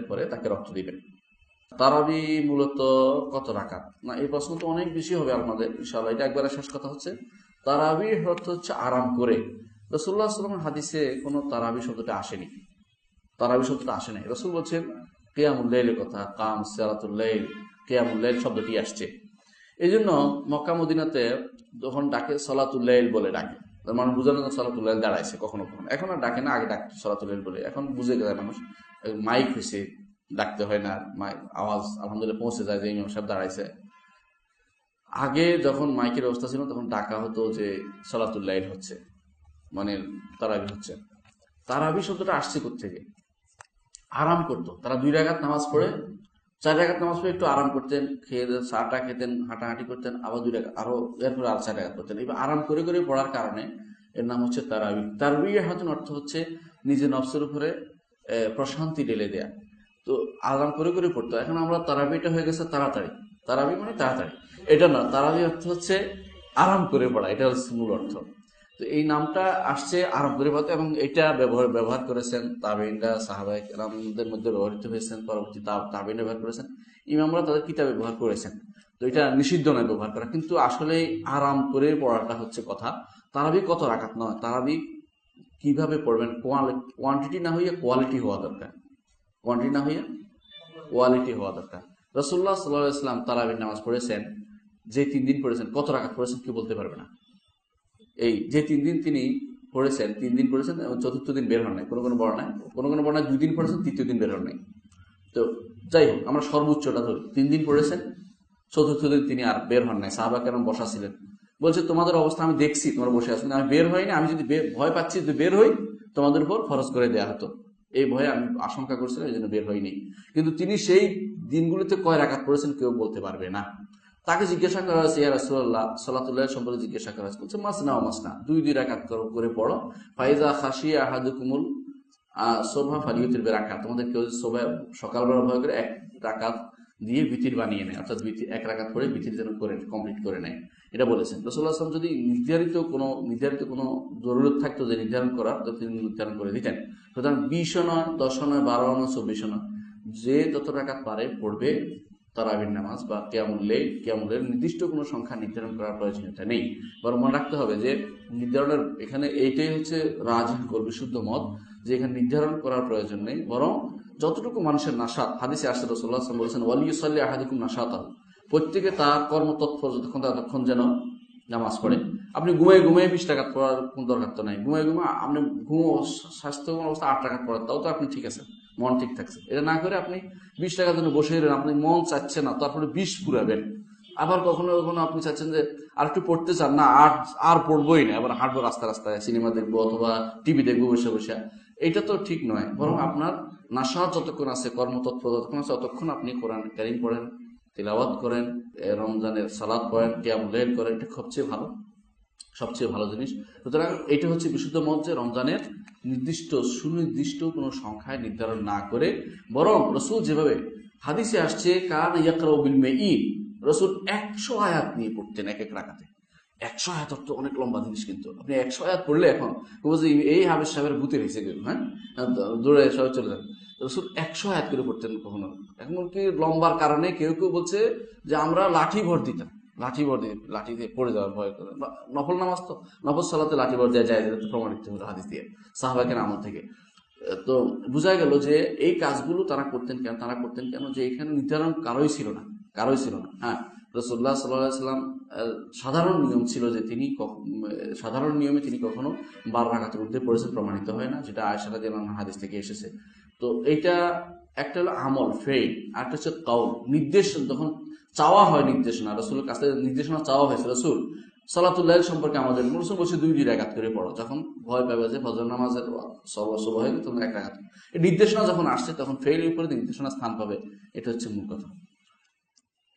পরে তাকে রক্ত দিবেন। তারাবি মূলত কত রাকাত? না, এই প্রশ্ন তো অনেক বেশি হবে আপনাদের, ইনশাআল্লাহ এটা একবারে শেষ কথা হচ্ছে তারাবি অর্থ হচ্ছে আরাম করে। রাসূলুল্লাহ সাল্লাল্লাহু আলাইহি ওয়াসাল্লামের হাদিসে কোনো তারাবি শব্দটা আসেনি, তারাবি শব্দটা আসে নাই। রাসূল বলছেন কিয়ামুল লাইলের কথা, কাম সালাতুল লাইল, কিয়ামুল লাইল শব্দটি আসছে। এই জন্য মক্কা মদিনাতে যখন ডাকে সালাতুল লাইল বলে ডাকে, মানুষ বুঝানোর জন্য সালাতুল লাইল দাঁড়াইছে কখনো কখনো। এখন আর ডাকে না, আগে ডাকতো সালাতুল লাইল বলে, এখন বুঝে গেছে মানুষ, মাইক হয়েছে, ডাকতে হয় না, আওয়াজ আলহামদুলিল্লাহ পৌঁছে যায় যে ইমাম সাহেব দাঁড়াইছে। আগে যখন মাইকের অবস্থা ছিল তখন ডাকা হতো যে সালাতুল লাইল হচ্ছে, মানে তারাবি হচ্ছে। তারাবি শব্দটা আসছে কোত্থেকে? আরাম করতো, তারা 2 রাকাত নামাজ পড়ে, 4 রাকাত নামাজ পড়ে একটু আরাম করতেন, খেয়ে চাটা খেতেন, হাঁটাহাঁটি করতেন, আবার 2 রাকাত আরো, এরপরে আর 4 রাকাত করতেন। এবার আরাম করে করে পড়ার কারণে এর নাম হচ্ছে তারাবি। তারাবি হাতুন অর্থ হচ্ছে নিজের নফসের উপরে প্রশান্তি ঢেলে দেয়া। তো আরাম করে করে পড়তো। এখন আমরা তারাবিটা হয়ে গেছে তাড়াতাড়ি, তারাবি মানে তাড়াতাড়ি, এটা না, তারাবি অর্থ হচ্ছে আরাম করে পড়া, এটা হচ্ছে মূল অর্থ। তো এই নামটা আসছে আরব পরিবর্তে, এবং এটা ব্যবহার করেছেন তাবেঈনরা, সাহাবায়ে কেরামদের মধ্যে ব্যবহৃত হয়েছেন, পরবর্তী তাবেঈনরা ব্যবহার করেছেন, ইমামরা তাদের কিতাবে ব্যবহার করেছেন। তো এটা নিষিদ্ধ নয় ব্যবহার করা, কিন্তু আসলে আরাম করে পড়াটা হচ্ছে কথা। তারাবি কত রাকাত নয়, তারাবি কিভাবে পড়বেন, কোয়ান্টিটি না হইয়া কোয়ালিটি হওয়া দরকার, কোয়ান্টিটি না হইয়া কোয়ালিটি হওয়া দরকার। রাসূলুল্লাহ সাল্লাল্লাহু আলাইহি ওয়াসাল্লাম তারাবির নামাজ পড়েছেন, যে 3 দিন পড়েছেন, কত রাকাত পড়েছেন কেউ বলতে পারবে না। এই যে 3 দিন তিনি পড়েছেন, 3 দিন পড়েছেন এবং চতুর্থ দিন বের হন নাই, কোনো কোনো বর্ণায়, কোনো কোনো বর্ণায় 2 দিন পড়েছেন, তৃতীয় দিন বের হন নাই। তো যাই হোক, আমরা সর্বোচ্চটা ধরি, 3 দিন পড়েছেন, চতুর্থ দিন তিনি আর বের হন নাই। সাহাবা কেরাম বসা ছিলেন, বলছে তোমাদের অবস্থা আমি দেখছি, তোমরা বসে আছো, আমি বের হইনি, আমি যদি ভয় পাচ্ছি যদি বের হই তোমাদের উপর ফরজ করে দেয়া হতো, এই ভয়ে আমি আশঙ্কা করছিলাম, এই জন্য বের হইনি। কিন্তু তিনি সেই দিনগুলিতে কয় রাকাত পড়েছেন কেউ বলতে পারবে না। তাকে জিজ্ঞাসা করা হয়েছে, ইয়া রাসূলুল্লাহ, সালাতুল্লাহ সম্পর্কে জিজ্ঞাসা করা হয়েছে, বলছে মাসনা ও মাসনা, 2 রাকাত করে পড়ো। ফাইজা খাশিয়া আহাদুকুমুল সোভা ফালিয়ুতির রাকাত, তোমাদের কেউ সোভা সকালবেলা ভয় করে 1 রাকাত দিয়ে বিতির বানিয়ে নেয়, অর্থাৎ 1 রাকাত পড়ে বিতির যেন করে কমপ্লিট করে নেয়, এটা বলেছেন রাসূলুল্লাহ সাল্লাল্লাহু আলাইহি ওয়াসাল্লাম। যদি নির্ধারিত কোনো জরুরত থাকতো যে নির্ধারণ করা, তো তিনি নির্ধারণ করে দিতেন। সুতরাং 20 নয়, 10 নয়, 12 নয়, 24 নয়, যে যত রাকাত পারে পড়বে। তারাবির নামাজ বা কিয়ামুল লাইল নির্দিষ্ট কোনো সংখ্যা নির্ধারণ করার প্রয়োজনীয়তা নেই, বরং মনে রাখতে হবে যে নির্ধারণের এখানে এইটাই হচ্ছে রাজিহ কল বিশুদ্ধ মত, যে এখানে নির্ধারণ করার প্রয়োজন নেই, বরং যতটুকু মানুষের নাশাত, হাদিসে আসছে রাসূলুল্লাহ সাল্লাল্লাহু আলাইহি ওয়াসাল্লাম বলেছেন ওয়ালিয়ুসাল্লি আহাদুকুম নাশাতাহু, প্রত্যেকে তার কর্মতৎপর ততক্ষণ যেন নামাজ পড়ে। আপনি ঘুমিয়ে 20 রাকাত পড়ার কোন দরকার তো নাই, ঘুমিয়ে আপনি স্বাস্থ্যবান অবস্থা 8 রাকাত পড়ার, তাও তো আপনি ঠিক আছে, মন ঠিক থাকছে। এটা না করে আপনি 20 টাকার জন্য বসে রইলেন, আপনি মন চাচ্ছে না, তারপরে 20 পুরাবেন। আবার কখনো কখনো আপনি চাচ্ছেন যে আর একটু পড়তে চান না, আর পড়বোই না, আবার হাঁটবো রাস্তায়, সিনেমা দেখবো অথবা টিভি দেখবো বসে বসে, এটা তো ঠিক নয়। বরং আপনার নাশাত যতক্ষণ আছে, কর্মতৎপর যতক্ষণ আছে, ততক্ষণ আপনি কোরআন কারীম পড়েন, তিলাওয়াত করেন, রমজানের সালাত পড়েন, কিয়ামুল লাইল করেন, এটা সবচেয়ে ভালো জিনিস। সুতরাং এটা হচ্ছে বিশুদ্ধ মত যে রমজানের সুনির্দিষ্ট কোনো সংখ্যায় নির্ধারণ না করে, বরং রাসূল যেভাবে হাদিসে আসছে কান ইয়াকরাউ বিল মাইন, রাসূল 100 আয়াত নিয়ে পড়তেন এক রাকাতে। 100 আয়াত তো অনেক লম্বা জিনিস, কিন্তু আপনি 100 আয়াত পড়লে এখন বলছে এই হাফেজ সাহেবের ভূতে হয়েছে কেউ, হ্যাঁ দৌড়ে সবাই চলে যান। রাসূল 100 আয়াত করে পড়তেন কখনো। এখন কি লম্বার কারণে কেউ বলছে যে আমরা লাঠি ভর দিতাম, লাঠি দিয়ে পড়ে যাওয়ার ভয় করে। নফল নামাজ তো, নফল সালাতে লাঠি ভর দেওয়া যায়, প্রমাণিত হলো হাদিস দিয়ে, সাহাবাকের আমল থেকে। তো বোঝা গেল যে এই কাজগুলো তারা করতেন কেন, যে এখানে নির্ধারণ কারোই ছিল না। হ্যাঁ, রাসূলুল্লাহ সাল্লাল্লাহু আলাইহি ওয়াসাল্লাম সাধারণ নিয়ম ছিল যে সাধারণ নিয়মে তিনি কখনো 12 রাকাতের ঊর্ধ্বে পড়েছেন, প্রমাণিত হয় না, যেটা আয়েশা রাদিয়াল্লাহু আনহা হাদিস থেকে এসেছে। তো এইটা একটা হলো আমল ফেল, আর একটা হচ্ছে কাউল, নির্দেশ। যখন চাওয়া হয় নির্দেশনা, রাসূলের কাছে নির্দেশনা চাওয়া হয়েছে, রাসূল সালাতুল লাইল সম্পর্কে আমাদের রাসূল বলছে 2 রাকাত করে পড়ো, যখন ভয় পাবে যে ফজর নামাজের সুবহ হয়ে তখন 1 রাকাত। এই নির্দেশনা যখন আসছে তখন ফেল উপরে নির্দেশনা স্থান পাবে, এটা হচ্ছে মূল কথা।